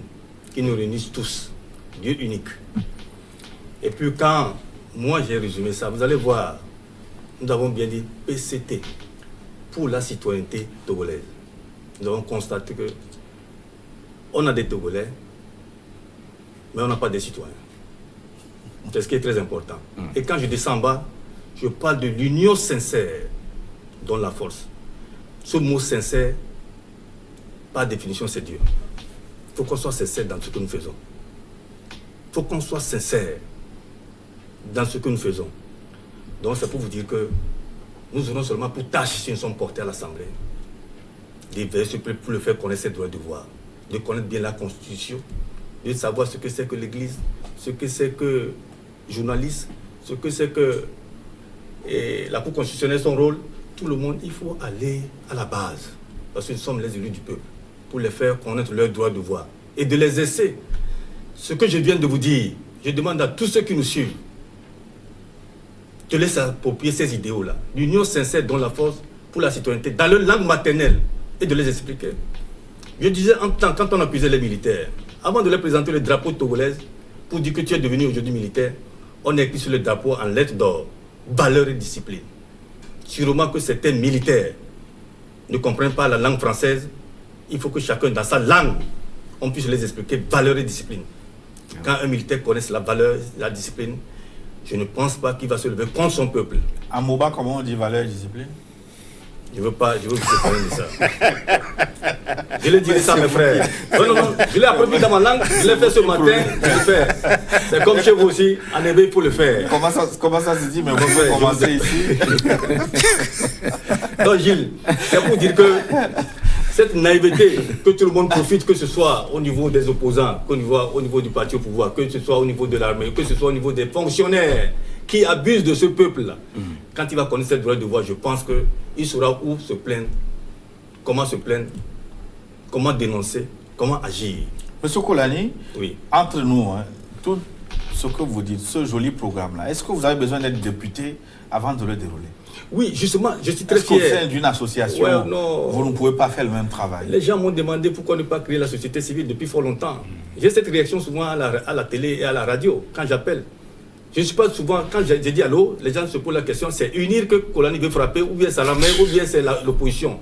qui nous réunissent tous. Dieu unique. Et puis quand moi j'ai résumé ça, vous allez voir, nous avons bien dit PCT, pour la citoyenneté togolaise. Nous avons constaté que on a des Togolais, mais on n'a pas des citoyens. C'est ce qui est très important. Et quand je descends en bas, je parle de l'union sincère dans la force. Ce mot sincère, par définition, c'est Dieu. Il faut qu'on soit sincère dans ce que nous faisons. Il faut qu'on soit sincère dans ce que nous faisons. Donc c'est pour vous dire que nous aurons seulement pour tâche, si nous sommes portés à l'Assemblée, d'éveiller pour le faire connaître ses droits et devoirs, de connaître bien la Constitution, de savoir ce que c'est que l'Église, ce que c'est que journaliste, ce que c'est que la Cour constitutionnelle, son rôle. Tout le monde, il faut aller à la base, parce que nous sommes les élus du peuple, pour les faire connaître leurs droits et devoirs, et de les essayer. Ce que je viens de vous dire, je demande à tous ceux qui nous suivent de laisser approprier ces idéaux-là. L'union sincère dans la force pour la citoyenneté, dans leur langue maternelle, et de les expliquer. Je disais en temps, quand on accusait les militaires, avant de leur présenter le drapeau togolais, pour dire que tu es devenu aujourd'hui militaire, on a écrit sur le drapeau en lettres d'or, valeur et discipline. Sûrement que certains militaires ne comprennent pas la langue française, il faut que chacun dans sa langue, on puisse les expliquer valeur et discipline. Quand un militaire connaît la valeur, la discipline, je ne pense pas qu'il va se lever contre son peuple. En Moba, comment on dit valeur et discipline? Je veux vous parler de ça. Je l'ai dit ça, mes frères. Non, je l'ai appris dans ma langue, je l'ai fait ce matin, je le fais. C'est comme chez vous aussi, en éveil, il faut le faire. Comment ça se dit, mais vous pouvez commencer ici. Donc Gilles, c'est pour dire que cette naïveté, que tout le monde profite, que ce soit au niveau des opposants, au niveau du parti au pouvoir, que ce soit au niveau de l'armée, que ce soit au niveau des fonctionnaires qui abusent de ce peuple-là. quand il va connaître ses droits et devoirs, je pense qu'il saura où se plaindre, comment dénoncer, comment agir. Monsieur Kolani, Oui. entre nous, hein, tout ce que vous dites, ce joli programme-là, est-ce que vous avez besoin d'être député avant de le dérouler? Oui, justement, je suis très Est-ce qu'au fier. sein d'une association, Ouais, non. vous ne pouvez pas faire le même travail? Les gens m'ont demandé pourquoi ne pas créer la société civile depuis fort longtemps. J'ai cette réaction souvent à la télé et à la radio quand j'appelle. Je ne suis pas souvent, quand j'ai dit allô, les gens se posent la question, c'est unir que Kolani veut frapper, ou bien Salamé, ou bien c'est l'opposition.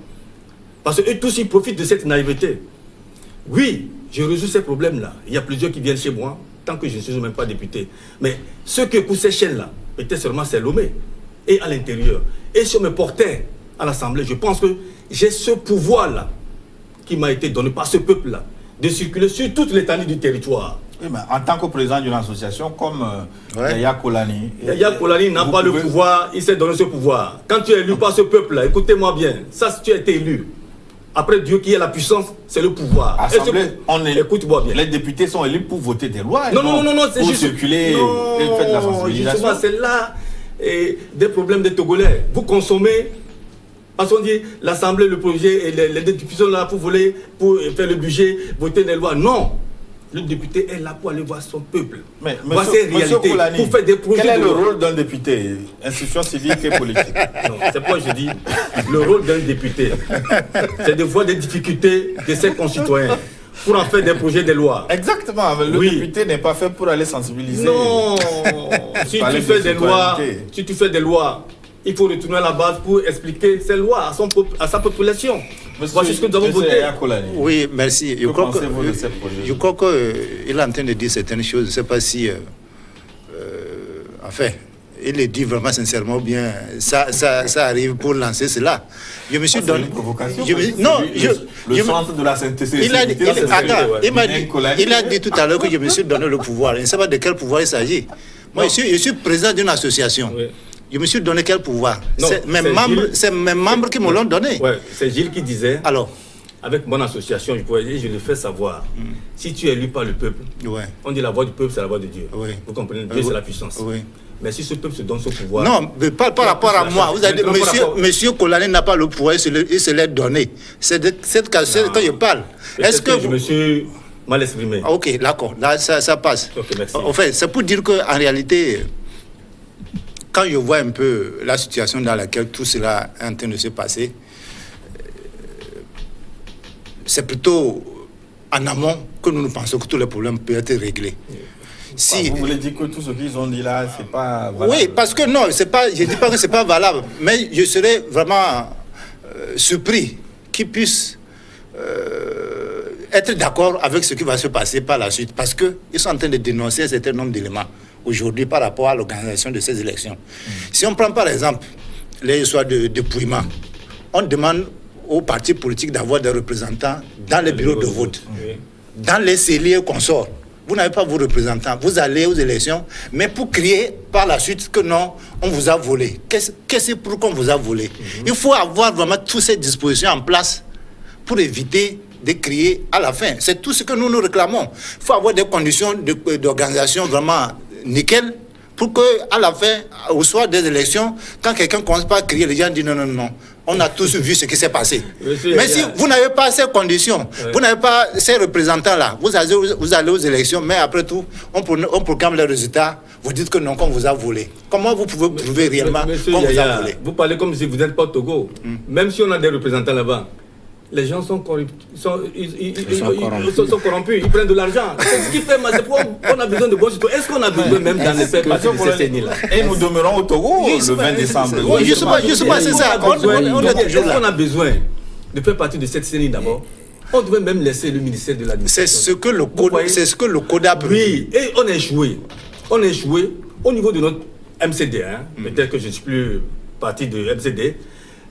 Parce qu'eux tous, ils profitent de cette naïveté. Oui, je résous ces problèmes-là. Il y a plusieurs qui viennent chez moi, tant que je ne suis même pas député. Mais ceux qui écoutent ces chaînes-là, peut-être seulement c'est Lomé, et à l'intérieur. Et si on me portait à l'Assemblée, je pense que j'ai ce pouvoir-là, qui m'a été donné par ce peuple-là, de circuler sur toute l'étendue du territoire. Oui, mais en tant que président d'une association comme Yaya Kolani... Yaya Kolani n'a pas le pouvoir, il s'est donné ce pouvoir. Quand tu es élu par ce peuple-là, écoutez-moi bien, ça, si tu as été élu, après Dieu qui est la puissance, c'est le pouvoir. Écoute-moi bien. Les députés sont élus pour voter des lois. Non, c'est pour juste... circuler et faire de la sensibilisation. Justement, c'est là des problèmes des Togolais. Vous consommez, parce qu'on dit l'Assemblée, le projet, et les députés sont là pour voler, pour faire le budget, voter les lois. Non. Le député est là pour aller voir son peuple. Mais voir ses réalités, Kolani, pour faire des projets. Quel est le rôle d'un député? Institution civique et politique. Non, c'est pourquoi je dis, le rôle d'un député, c'est de voir des difficultés de ses concitoyens pour en faire des projets de loi. Exactement, mais le député n'est pas fait pour aller sensibiliser. Non, si tu fais des lois, il faut retourner à la base pour expliquer ces lois à sa population. Voici ce que nous avons voté. Oui, merci. Je crois que qu'il est en train de dire certaines choses. Je ne sais pas si... enfin, il le dit vraiment sincèrement ou bien ça arrive pour lancer cela. Je me suis donné... une provocation. Le centre de la synthèse. Il a dit tout à l'heure que je me suis donné le pouvoir. Je ne sais pas de quel pouvoir il s'agit. Moi, je suis président d'une association. Oui. Je me suis donné quel pouvoir? C'est mes membres qui me l'ont donné. Ouais, c'est Gilles qui disait. Alors, avec mon association, je le fais savoir. Si tu es élu par le peuple, on dit la voix du peuple, c'est la voix de Dieu. Vous comprenez? Dieu, c'est la puissance. Mais si ce peuple se donne ce pouvoir... Non, mais pas par rapport à moi. Vous avez dit, monsieur Kolani n'a pas le pouvoir, il se l'est donné. C'est de cette question que je parle. Est-ce que je me suis mal exprimé? Ok, d'accord. Là, ça passe. Okay, merci. En fait, c'est pour dire qu'en réalité... Quand je vois un peu la situation dans laquelle tout cela est en train de se passer, c'est plutôt en amont que nous pensons que tous les problèmes peuvent être réglés. Vous voulez dire que tout ce qu'ils ont dit là, c'est pas valable? Oui, parce que non, c'est pas, je ne dis pas que c'est pas valable, mais je serais vraiment surpris qu'ils puissent être d'accord avec ce qui va se passer par la suite, parce qu'ils sont en train de dénoncer un certain nombre d'éléments aujourd'hui par rapport à l'organisation de ces élections. Si on prend par exemple les histoires de dépouillement, on demande aux partis politiques d'avoir des représentants dans les bureaux de vote, dans les celliers consorts. Vous n'avez pas vos représentants, vous allez aux élections, mais pour crier par la suite que non, on vous a volé. Qu'est-ce que c'est pour qu'on vous a volé? Il faut avoir vraiment toutes ces dispositions en place pour éviter de crier à la fin. C'est tout ce que nous réclamons. Il faut avoir des conditions d'organisation vraiment nickel pour qu'à la fin, au soir des élections, quand quelqu'un commence pas à crier, les gens disent non. On a tous vu ce qui s'est passé. Mais si vous n'avez pas ces conditions, vous n'avez pas ces représentants-là, vous allez aux élections, mais après tout, on proclame les résultats, vous dites que non, qu'on vous a volé. Comment vous pouvez prouver réellement qu'on vous a volé? Vous parlez comme si vous n'êtes pas au Togo. Même si on a des représentants là-bas, les gens sont corrompus, ils prennent de l'argent. C'est ce qui fait mal. C'est pourquoi on a besoin de bons citoyens. Est-ce qu'on a besoin même dans les faits de ces CENI-là? Et nous demeurons au Togo le 20 décembre. Je sais pas, c'est ça. Est-ce qu'on a besoin de faire partie de cette CENI d'abord? On devait même laisser le ministère de l'administration. C'est ce que le code a pris. Oui, et on a échoué. On a échoué au niveau de notre MCD. Peut-être que je ne suis plus partie de MCD.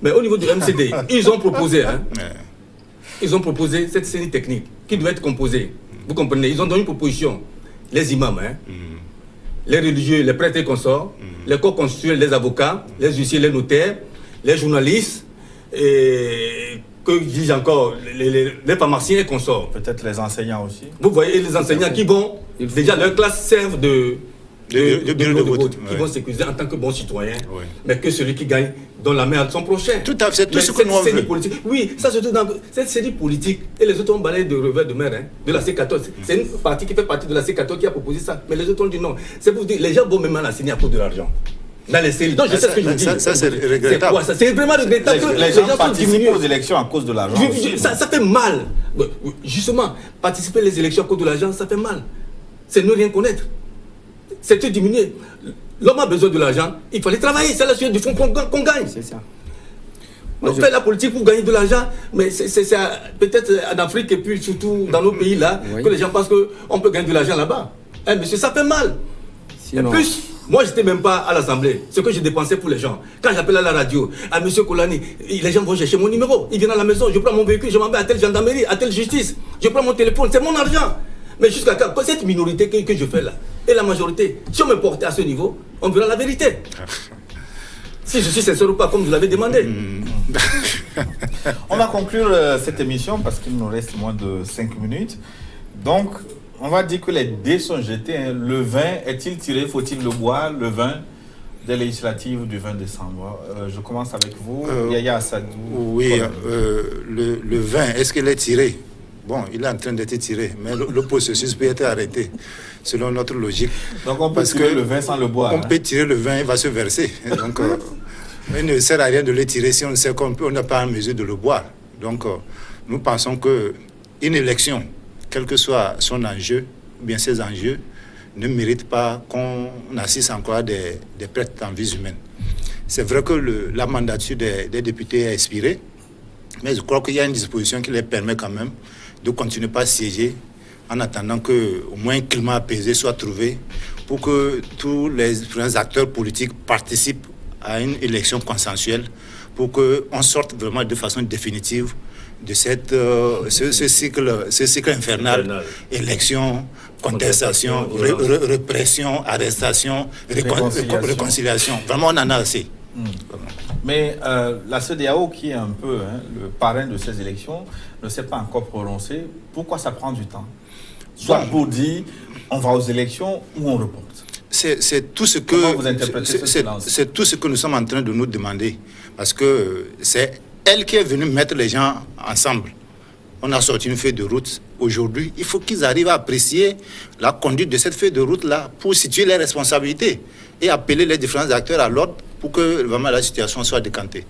Mais au niveau du MCD, ils ont proposé, ils ont proposé cette CENI technique qui doit être composée. Vous comprenez? Ils ont donné une proposition. Les imams, les religieux, les prêtres et consorts, les corps constitués, les avocats, les huissiers, les notaires, les journalistes, et que disent encore les pharmaciens et consorts. Peut-être les enseignants aussi. Vous voyez, les enseignants qui vont, déjà leur classe servent de de bureaux de vote, qui oui. vont sécuriser en tant que bons citoyens, Oui. mais que celui qui gagne donne la main à son prochain. Tout à fait, c'est tout Mais ce que nous on série veut. politique, oui, ça surtout dans cette série politique, et les autres ont balayé de revers de mer, de la C14. C'est une partie qui fait partie de la C14 qui a proposé ça, mais les autres ont dit non. C'est pour vous dire, les gens vont même la signer à cause de l'argent. Dans les séries. Donc je sais ce que je dis. Ça, c'est regrettable. C'est quoi ça? C'est vraiment regrettable que Les les gens gens sont participent diminués. aux élections à cause de l'argent. aussi. Ça fait mal. Justement, participer aux élections à cause de l'argent, ça fait mal. C'est ne rien connaître. C'est te diminuer. L'homme a besoin de l'argent, il fallait travailler. C'est la suite du fond qu'on gagne. C'est ça. On fait la politique pour gagner de l'argent, mais c'est peut-être en Afrique et puis surtout dans nos pays là, Oui. que les gens pensent qu'on peut gagner de l'argent là-bas. Eh, monsieur, ça fait mal. Sinon- Et plus, moi, je n'étais même pas à l'Assemblée. Ce que je dépensais pour les gens. Quand j'appelle à la radio, à M. Kolani, les gens vont chercher mon numéro. Ils viennent à la maison, je prends mon véhicule, je m'en vais à telle gendarmerie, à telle justice. Je prends mon téléphone, c'est mon argent. Mais jusqu'à quand cette minorité que je fais là, et la majorité, si on me portait à ce niveau, on verra la vérité. Si je suis sincère ou pas, comme vous l'avez demandé. On va conclure cette émission parce qu'il nous reste moins de 5 minutes. Donc, on va dire que les dés sont jetés. Hein. Le vin est-il tiré? Faut-il le boire? Le vin des législatives du 20 décembre. Je commence avec vous, Yaya Assadou. Oui, le vin, est-ce qu'il est tiré? Bon, il est en train d'être tiré, mais le processus peut être arrêté, selon notre logique. Donc, on peut Parce tirer que le vin sans le boire. On hein. peut tirer le vin, il va se verser. Donc, il ne sert à rien de le tirer si on sait qu'on n'est pas en mesure de le boire. Donc, nous pensons qu'une élection, quel que soit son enjeu, ou bien ses enjeux, ne mérite pas qu'on assiste encore à des pertes en vie humaine. C'est vrai que la mandature des députés est expirée, mais je crois qu'il y a une disposition qui les permet quand même de continuer pas à siéger en attendant qu'au moins un climat apaisé soit trouvé pour que tous les acteurs politiques participent à une élection consensuelle pour qu'on sorte vraiment de façon définitive de ce cycle infernal. Élection, contestation, répression, arrestation, réconciliation. Vraiment, on en a assez. Mais la CEDEAO, qui est un peu le parrain de ces élections, ne s'est pas encore prononcé. Pourquoi ça prend du temps? Soit pour dire on va aux élections ou on reporte. C'est tout ce Comment vous interprétez ce silence? c'est tout ce que nous sommes en train de nous demander. Parce que c'est elle qui est venue mettre les gens ensemble. On a sorti une feuille de route. Aujourd'hui, il faut qu'ils arrivent à apprécier la conduite de cette feuille de route-là pour situer les responsabilités et appeler les différents acteurs à l'ordre pour que vraiment la situation soit décantée.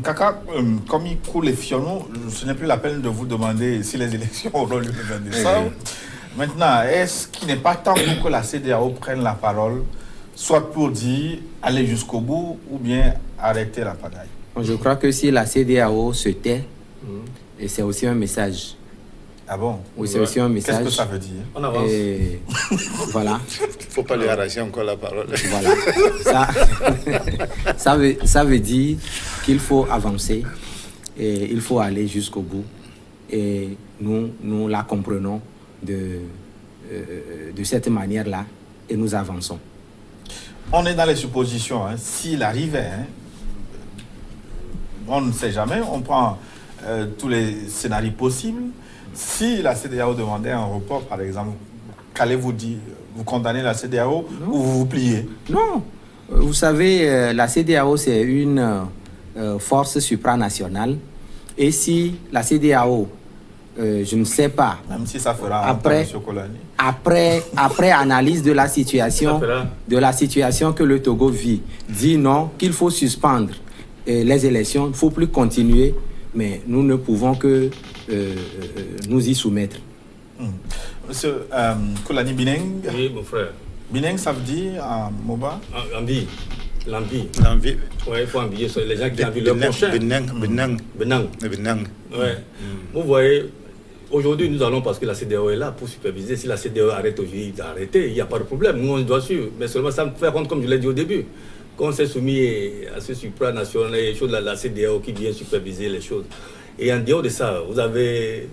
Kaka, comme il coule les fionnons, ce n'est plus la peine de vous demander si les élections auront lieu le 20 décembre. Maintenant, est-ce qu'il n'est pas temps pour que la CEDEAO prenne la parole, soit pour dire aller jusqu'au bout ou bien arrêter la pagaille? Je crois que si la CEDEAO se tait, et c'est aussi un message. Ah bon? Oui, c'est aussi un message. Qu'est-ce que ça veut dire? On avance. Et voilà. Il ne faut pas lui arracher encore la parole. Voilà. Ça veut dire qu'il faut avancer et il faut aller jusqu'au bout. Et nous la comprenons de cette manière-là et nous avançons. On est dans les suppositions. Hein. S'il arrivait, on ne sait jamais, on prend tous les scénarios possibles. Si la CEDEAO demandait un report, par exemple, qu'allez-vous dire? Vous condamnez la CEDEAO ou vous vous pliez? Non. Vous savez, la CEDEAO, c'est une force supranationale. Et si la CEDEAO, je ne sais pas, Même si ça fera après, M. Kolani. après analyse de la situation que le Togo vit, dit non, qu'il faut suspendre les élections, il ne faut plus continuer, mais nous ne pouvons que nous y soumettre. Monsieur Kolani Bineng, Oui, mon frère. Bineng, ça veut dire en Moba? Envie. L'envie. L'envie. Oui, il faut envier les gens qui envient leur prochain. Benang. Ouais. Vous voyez, aujourd'hui, nous allons, parce que la CEDEAO est là pour superviser. Si la CEDEAO arrête aujourd'hui, il n'y a pas de problème. Nous, on doit suivre. Mais seulement, ça me fait rendre, comme je l'ai dit au début, qu'on s'est soumis à ce supranational, les choses de la CEDEAO qui vient superviser les choses. Et en dehors de ça, vous avez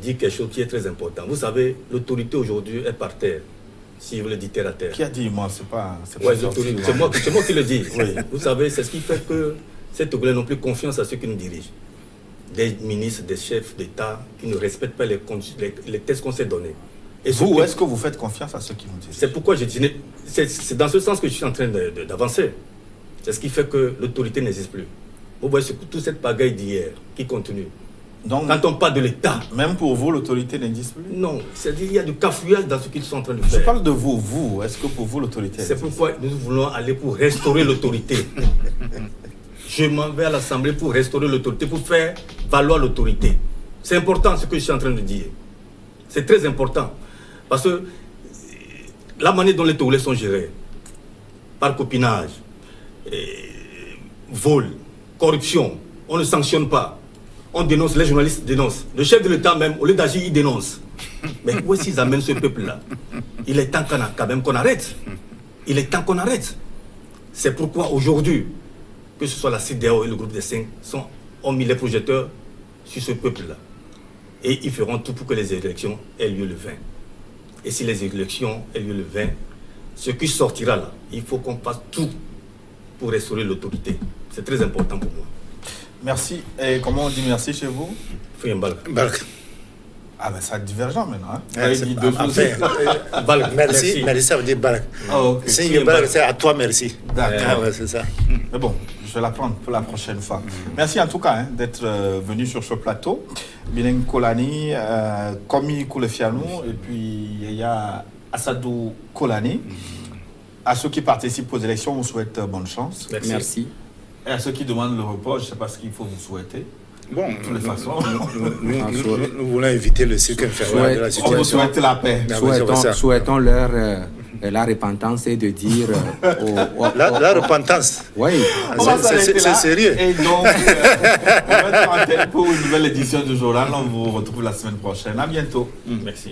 dit quelque chose qui est très important. Vous savez, l'autorité aujourd'hui est par terre, si vous le dites terre à terre. Qui a dit moi? C'est pas Ouais, sorti, c'est moi qui le dis. Oui. Vous savez, c'est ce qui fait que ces Togolais n'ont plus confiance à ceux qui nous dirigent. Des ministres, des chefs d'État qui ne respectent pas les tests qu'on s'est donnés. Et Vous, est-ce que vous faites confiance à ceux qui vous disent? C'est pourquoi je dis, c'est dans ce sens que je suis en train d'avancer. C'est ce qui fait que l'autorité n'existe plus. Vous voyez, c'est toute cette pagaille d'hier qui continue. Donc, Quand on parle de l'État, même pour vous, l'autorité n'existe plus? non, c'est-à-dire qu'il y a du cafouillage dans ce qu'ils sont en train de Je faire. parle de vous. Vous, est-ce que pour vous, l'autorité C'est existe? pourquoi nous voulons aller pour restaurer l'autorité. Je m'en vais à l'Assemblée pour restaurer l'autorité, pour faire valoir l'autorité. C'est important ce que je suis en train de dire. C'est très important. Parce que la manière dont les Togolais sont gérés, par copinage, vol, corruption, on ne sanctionne pas. On dénonce, les journalistes dénoncent. Le chef de l'État même, au lieu d'agir, il dénonce. Mais où est-ce qu'ils amènent ce peuple-là? Il est temps quand même qu'on arrête. Il est temps qu'on arrête. C'est pourquoi aujourd'hui, que ce soit la CEDEAO et le groupe des 5, ont mis les projecteurs sur ce peuple-là. Et ils feront tout pour que les élections aient lieu le 20. Et si les élections aient lieu le 20, ce qui sortira là, il faut qu'on fasse tout pour restaurer l'autorité. C'est très important pour moi. Merci. Et comment on dit merci chez vous? Balk. Ah ben ça divergent maintenant. Hein? Vous Ouais, avez c'est- dit deux en choses. fait, Balk, merci, merci, ça veut dire Balk. Ah, ok. C'est Balk, c'est à toi merci. D'accord. Ah ouais, c'est ça. Mais bon, je vais l'apprendre pour la prochaine fois. Merci en tout cas hein, d'être venu sur ce plateau. Binen Kolani, Komi Koulefianou et puis il y a Assadou Kolani. À ceux qui participent aux élections, on vous souhaite bonne chance. Merci. Et à ceux qui demandent le report, je ne sais pas ce qu'il faut vous souhaiter. Bon, De toutes les façons, nous voulons éviter le cycle infernal de la on vous situation. souhaite la paix. Ah oui, c'est vrai, ça. Souhaitons leur la repentance et de dire La repentance. oui. On va s'arrêter C'est là. sérieux. Et donc, on va être en tête pour une nouvelle édition du journal. On vous retrouve la semaine prochaine. À bientôt. Merci.